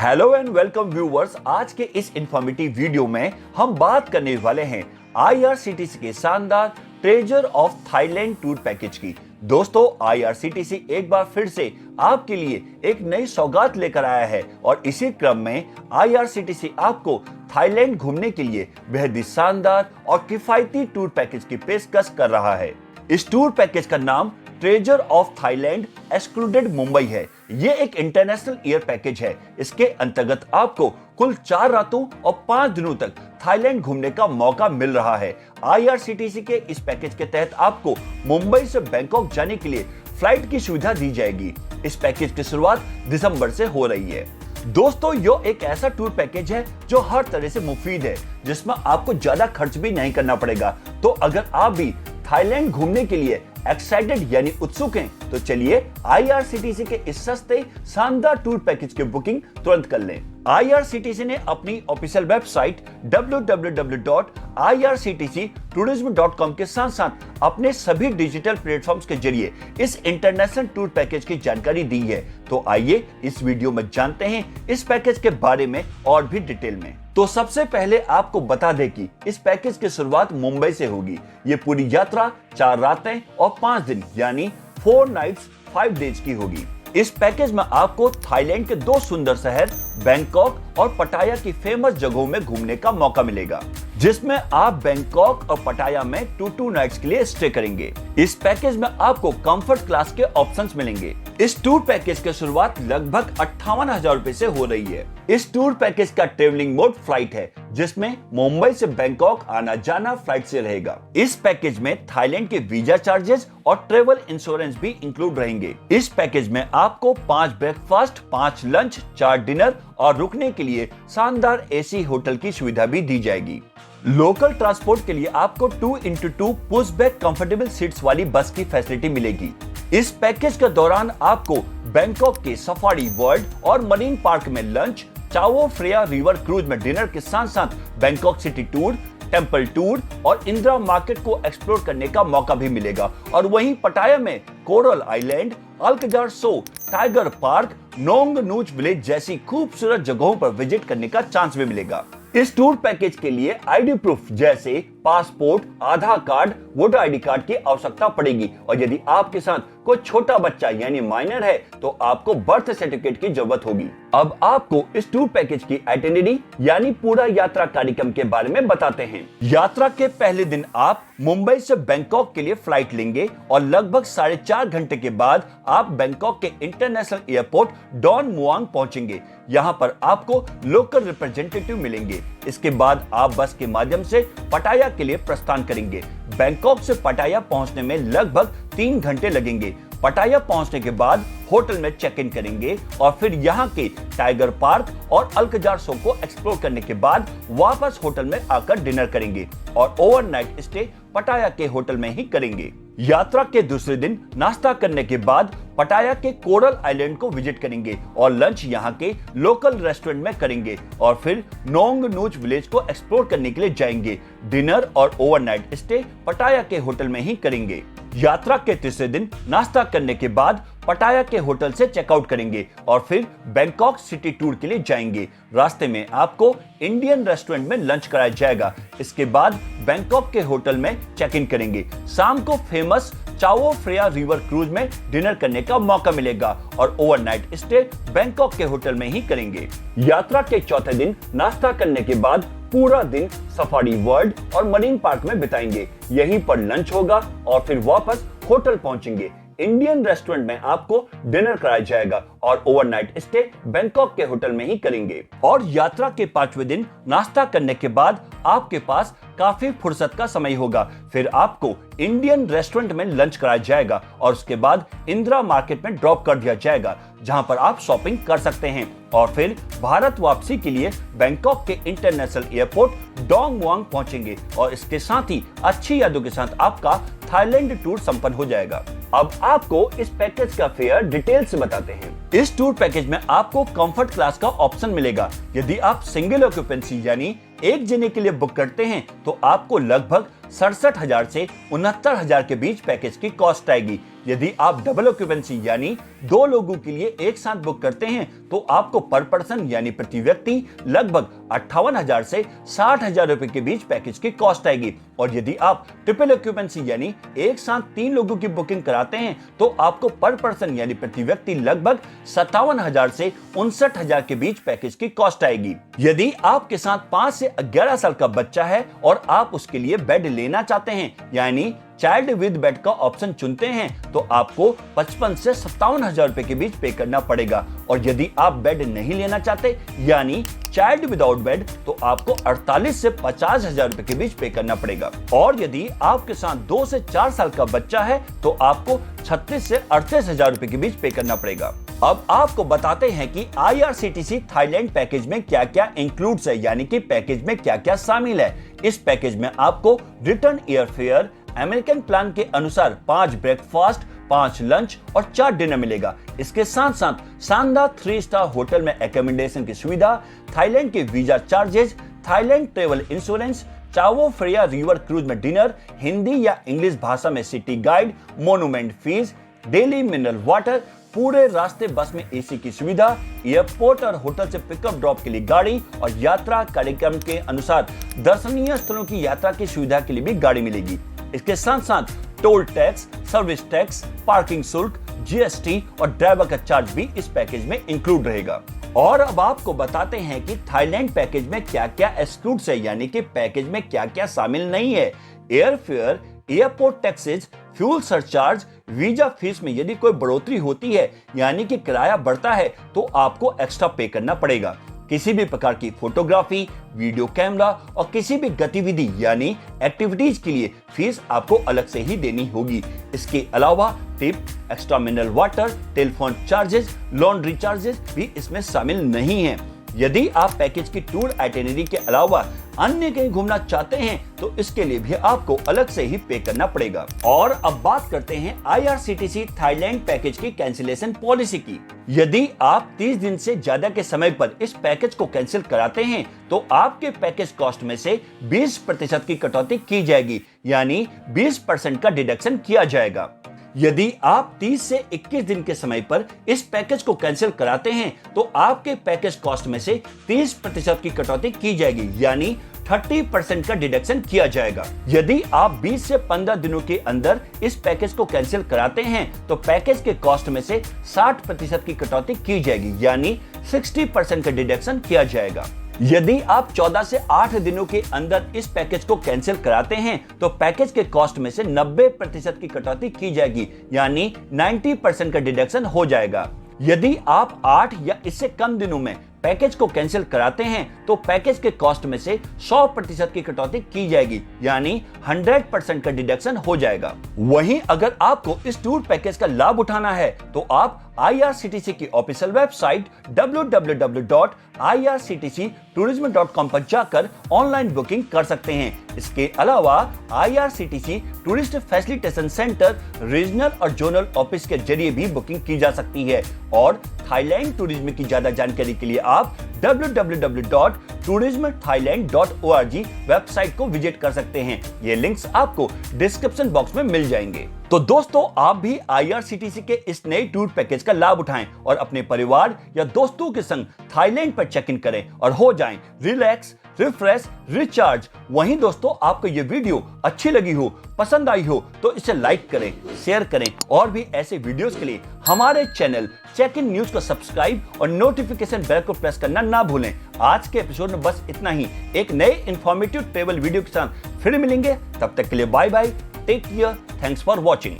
Hello and welcome viewers. आज के इस इंफॉर्मेटिव वीडियो में हम बात करने वाले हैं आईआरसीटीसी के शानदार treasure of Thailand tour package की। दोस्तों, आईआरसीटीसी एक बार फिर से आपके लिए एक नई सौगात लेकर आया है और इसी क्रम में आईआरसीटीसी आपको थाईलैंड घूमने के लिए बेहद ही शानदार और किफायती टूर पैकेज की पेशकश कर रहा है। इस टूर पैकेज का नाम treasure of Thailand excluded Mumbai है। ये एक इंटरनेशनल एयर पैकेज है। इसके अंतर्गत आपको कुल 4 रातों और 5 दिनों तक थाईलैंड घूमने का मौका मिल रहा है। आईआरसीटीसी के इस पैकेज के तहत आपको मुंबई से बैंकॉक जाने के लिए फ्लाइट की सुविधा दी जाएगी। इस पैकेज की शुरुआत दिसंबर से हो रही है। दोस्तों, यह एक ऐसा टूर पैकेज है जो हर तरह से मुफीद है, जिसमें आपको ज्यादा खर्च भी नहीं करना पड़ेगा। तो अगर आप भी थाईलैंड घूमने के लिए एक्साइटेड यानी उत्सुक हैं, तो चलिए आईआरसीटीसी के इस सस्ते शानदार टूर पैकेज की बुकिंग तुरंत कर लें। आईआरसीटीसी ने अपनी ऑफिशियल वेबसाइट www.irctctourism.com के साथ साथ अपने सभी डिजिटल प्लेटफॉर्म्स के जरिए इस इंटरनेशनल टूर पैकेज की जानकारी दी है। तो आइए इस वीडियो में जानते हैं इस पैकेज के बारे में और भी डिटेल में। तो सबसे पहले आपको बता दें कि इस पैकेज की शुरुआत मुंबई से होगी। ये पूरी यात्रा 4 रातें और 5 दिन यानी 4 नाइट्स 5 डेज की होगी। इस पैकेज में आपको थाईलैंड के 2 सुंदर शहर बैंकॉक और पटाया की फेमस जगहों में घूमने का मौका मिलेगा, जिसमें आप बैंकॉक और पटाया में 2 नाइट्स के लिए स्टे करेंगे। इस पैकेज में आपको कंफर्ट क्लास के ऑप्शंस मिलेंगे। इस टूर पैकेज की शुरुआत लगभग 58,000 रुपए से हो रही है। इस टूर पैकेज का ट्रेवलिंग मोड फ्लाइट है, जिसमें मुंबई से बैंकॉक आना जाना फ्लाइट से रहेगा। इस पैकेज में थाईलैंड के वीजा चार्जेस और ट्रेवल इंश्योरेंस भी इंक्लूड रहेंगे। इस पैकेज में आपको 5 ब्रेकफास्ट, 5 लंच, 4 डिनर और रुकने के लिए शानदार एसी होटल की सुविधा भी दी जाएगी। लोकल ट्रांसपोर्ट के लिए आपको 2x2 push back comfortable seats वाली बस की फैसिलिटी मिलेगी। इस पैकेज के दौरान आपको बैंकॉक के सफारी वर्ल्ड और मरीन पार्क में लंच, चाओ फ्रेया रिवर क्रूज में डिनर के साथ साथ Bangkok city tour, temple tour और इंदिरा मार्केट को एक्सप्लोर करने का मौका भी मिलेगा। और वहीं पटाया में कोरल आइलैंड, अल्कजार सो, टाइगर पार्क, नोंग नूच विलेज जैसी खूबसूरत जगहों पर विजिट करने का चांस भी मिलेगा। इस टूर पैकेज के लिए आईडी प्रूफ जैसे पासपोर्ट, आधार कार्ड, वोटर आईडी कार्ड की आवश्यकता पड़ेगी और यदि आपके साथ कोई छोटा बच्चा यानी माइनर है तो आपको बर्थ सर्टिफिकेट की जरूरत होगी। अब आपको इस टूर पैकेज की आइटिनरी यानी पूरा यात्रा कार्यक्रम के बारे में बताते हैं। यात्रा के पहले दिन आप मुंबई से बैंकॉक के लिए फ्लाइट लेंगे और लगभग 4.5 घंटे के बाद आप बैंकॉक के इंटरनेशनल एयरपोर्ट डॉन मुआंग पहुंचेंगे। यहाँ पर आपको लोकल रिप्रेजेंटेटिव मिलेंगे। इसके बाद आप बस के माध्यम से पटाया के लिए प्रस्थान करेंगे। बैंकॉक से पटाया पहुंचने में लगभग 3 घंटे लगेंगे। पटाया पहुंचने के बाद होटल में चेक इन करेंगे और फिर यहाँ के टाइगर पार्क और अल्कजार सो को एक्सप्लोर करने के बाद वापस होटल में आकर डिनर करेंगे और ओवरनाइट स्टे पटाया के होटल में ही करेंगे। यात्रा के दूसरे दिन नाश्ता करने के बाद पटाया के कोरल आइलैंड को विजिट करेंगे और लंच यहाँ के लोकल रेस्टोरेंट में करेंगे और फिर नोंग नूच विलेज को एक्सप्लोर करने के लिए जाएंगे। डिनर और ओवरनाइट स्टे पटाया के होटल में ही करेंगे। यात्रा के तीसरे दिन नाश्ता करने के बाद पटाया के होटल से चेकआउट करेंगे और फिर बैंकॉक सिटी टूर के लिए जाएंगे। रास्ते में आपको इंडियन रेस्टोरेंट में लंच कराया जाएगा। इसके बाद बैंकॉक के होटल में चेक इन करेंगे। शाम को फेमस चाओ फ्रेया रिवर क्रूज में डिनर करने का मौका मिलेगा और ओवरनाइट स्टे बैंकॉक के होटल में ही करेंगे। यात्रा के चौथे दिन नाश्ता करने के बाद पूरा दिन सफारी वर्ल्ड और मरीन पार्क में बिताएंगे। यहीं पर लंच होगा और फिर वापस होटल पहुंचेंगे। इंडियन रेस्टोरेंट में आपको डिनर कराया जाएगा और ओवरनाइट स्टे बैंकॉक के होटल में ही करेंगे। और यात्रा के 5वें दिन नाश्ता करने के बाद आपके पास काफी फुर्सत का समय होगा। फिर आपको इंडियन रेस्टोरेंट में लंच कराया जाएगा और उसके बाद इंदिरा मार्केट में ड्रॉप कर दिया जाएगा, जहां पर आप शॉपिंग कर सकते हैं और फिर भारत वापसी के लिए बैंकॉक के इंटरनेशनल एयरपोर्ट डोंग मुआंग पहुंचेंगे और इसके साथ ही अच्छी यादों के साथ आपका थाईलैंड टूर संपन्न हो जाएगा। अब आपको इस पैकेज का फेयर डिटेल से बताते हैं। इस टूर पैकेज में आपको कंफर्ट क्लास का ऑप्शन मिलेगा। यदि आप सिंगल ऑक्यूपेंसी यानी एक जने के लिए बुक करते हैं तो आपको लगभग 67,000 से 69,000 के बीच पैकेज की कॉस्ट आएगी। यदि आप डबल ऑक्यूपेंसी यानी 2 लोगों के लिए एक साथ बुक करते हैं तो आपको पर पर्सन यानी प्रति व्यक्ति लगभग 58,000 से 60,000 रुपए के बीच पैकेज की कॉस्ट आएगी। और यदि आप ट्रिपल ऑक्यूपेंसी यानी एक साथ 3 लोगों की बुकिंग कराते हैं तो आपको पर पर्सन यानी प्रति व्यक्ति लगभग 57,000 से 59,000 के बीच पैकेज की कॉस्ट आएगी। यदि आपके साथ 5 से 11 साल का बच्चा है और आप उसके लिए बेड लेना चाहते हैं यानी चाइल्ड विद बेड का ऑप्शन चुनते हैं तो आपको 55 से 57,000 रुपए के बीच पे करना पड़ेगा। और यदि आप बेड नहीं लेना चाहते यानी चाइल्ड विदाउट बेड तो आपको 48 से 50,000 रुपए के बीच पे करना पड़ेगा। और यदि आपके साथ 2 से 4 साल का बच्चा है तो आपको 36 से 38,000 रुपए के बीच पे करना पड़ेगा। अब आपको बताते हैं कि IRCTC थाईलैंड पैकेज में क्या क्या इंक्लूड्स है यानी कि पैकेज में क्या क्या शामिल है। इस पैकेज में आपको return air fare American plan के अनुसार 5 ब्रेकफास्ट, 5 लंच और 4 डिनर मिलेगा। इसके साथ साथ शानदार 3 स्टार होटल में एकोमोडेशन की सुविधा, थाईलैंड के visa charges, Thailand travel insurance, चावो Freya river cruise में डिनर, हिंदी या इंग्लिश भाषा में city guide, monument fees, daily mineral water, पूरे रास्ते बस में एसी की सुविधा, एयरपोर्ट और होटल से पिकअप ड्रॉप के लिए गाड़ी और यात्रा कार्यक्रम के अनुसार दर्शनीय स्थलों की यात्रा की सुविधा के लिए भी गाड़ी मिलेगी। इसके साथ साथ toll tax, service tax, parking शुल्क, GST और ड्राइवर का चार्ज भी इस पैकेज में इंक्लूड रहेगा। और अब आपको बताते हैं कि थाईलैंड पैकेज में क्या क्या एक्सक्लूड्स है यानी कि पैकेज में क्या क्या शामिल नहीं है। Air fare, airport taxes, fuel surcharge, visa fees में यदि कोई बढ़ोतरी होती है यानी कि किराया बढ़ता है तो आपको एक्स्ट्रा पे करना पड़ेगा। किसी भी प्रकार की फोटोग्राफी, वीडियो कैमरा और किसी भी गतिविधि यानी एक्टिविटीज के लिए फीस आपको अलग से ही देनी होगी। इसके अलावा tip, extra mineral water, telephone charges, laundry charges भी इसमें शामिल नहीं है। यदि आप पैकेज की टूर आइटिनरी के अलावा अन्य कहीं घूमना चाहते हैं तो इसके लिए भी आपको अलग से ही पे करना पड़ेगा। और अब बात करते हैं IRCTC थाईलैंड पैकेज की कैंसिलेशन पॉलिसी की। यदि आप 30 दिन से ज्यादा के समय पर इस पैकेज को कैंसिल कराते हैं तो आपके पैकेज कॉस्ट में से 20% की कटौती की जाएगी यानी 20% का डिडक्शन किया जाएगा। यदि आप 30 से 21 दिन के समय पर इस पैकेज को कैंसिल कराते हैं तो आपके पैकेज कॉस्ट में से 30% की कटौती की जाएगी यानी 30% का डिडक्शन किया जाएगा। यदि आप 20 से 15 दिनों के अंदर इस पैकेज को कैंसिल कराते हैं तो पैकेज के कॉस्ट में से 60% की कटौती की जाएगी यानी 60% का डिडक्शन किया जाएगा। यदि आप 14 से 8 दिनों के अंदर इस पैकेज को कैंसिल कराते हैं तो पैकेज के कॉस्ट में से 90% की कटौती की जाएगी यानी 90% का डिडक्शन हो जाएगा। यदि आप 8 या इससे कम दिनों में पैकेज को कैंसिल कराते हैं तो पैकेज के कॉस्ट में से 100% की कटौती की जाएगी यानी 100% का डिडक्शन हो जाएगा। वहीं अगर आपको इस टूर पैकेज का लाभ उठाना है तो आप IRCTC की ऑफिशियल वेबसाइट www.irctctourism.com पर जाकर ऑनलाइन बुकिंग कर सकते हैं। इसके अलावा IRCTC tourist facilitation centre, regional और जोनल ऑफिस के जरिए भी बुकिंग की जा सकती है। और थाईलैंड टूरिज्म की ज्यादा जानकारी के लिए आप www.tourismthailand.org वेबसाइट को विजिट कर सकते हैं। ये लिंक्स आपको डिस्क्रिप्शन बॉक्स में मिल जाएंगे। तो दोस्तों, आप भी IRCTC के इस नए टूर पैकेज का लाभ उठाएं और अपने परिवार या दोस्तों के संग थाईलैंड पर चेक इन करें और हो जाएं रिलैक्स, रिफ्रेश, रिचार्ज। वहीं दोस्तों, आपको ये वीडियो अच्छी लगी हो, पसंद आई हो तो इसे लाइक करें, शेयर करें और भी ऐसे वीडियोस के लिए हमारे चैनल चेक इन न्यूज को सब्सक्राइब और नोटिफिकेशन बेल को प्रेस करना ना भूलें। आज के एपिसोड में बस इतना ही। एक नए इंफॉर्मेटिव ट्रैवल वीडियो के साथ फिर मिलेंगे। तब तक के लिए bye bye, take care, thanks for watching.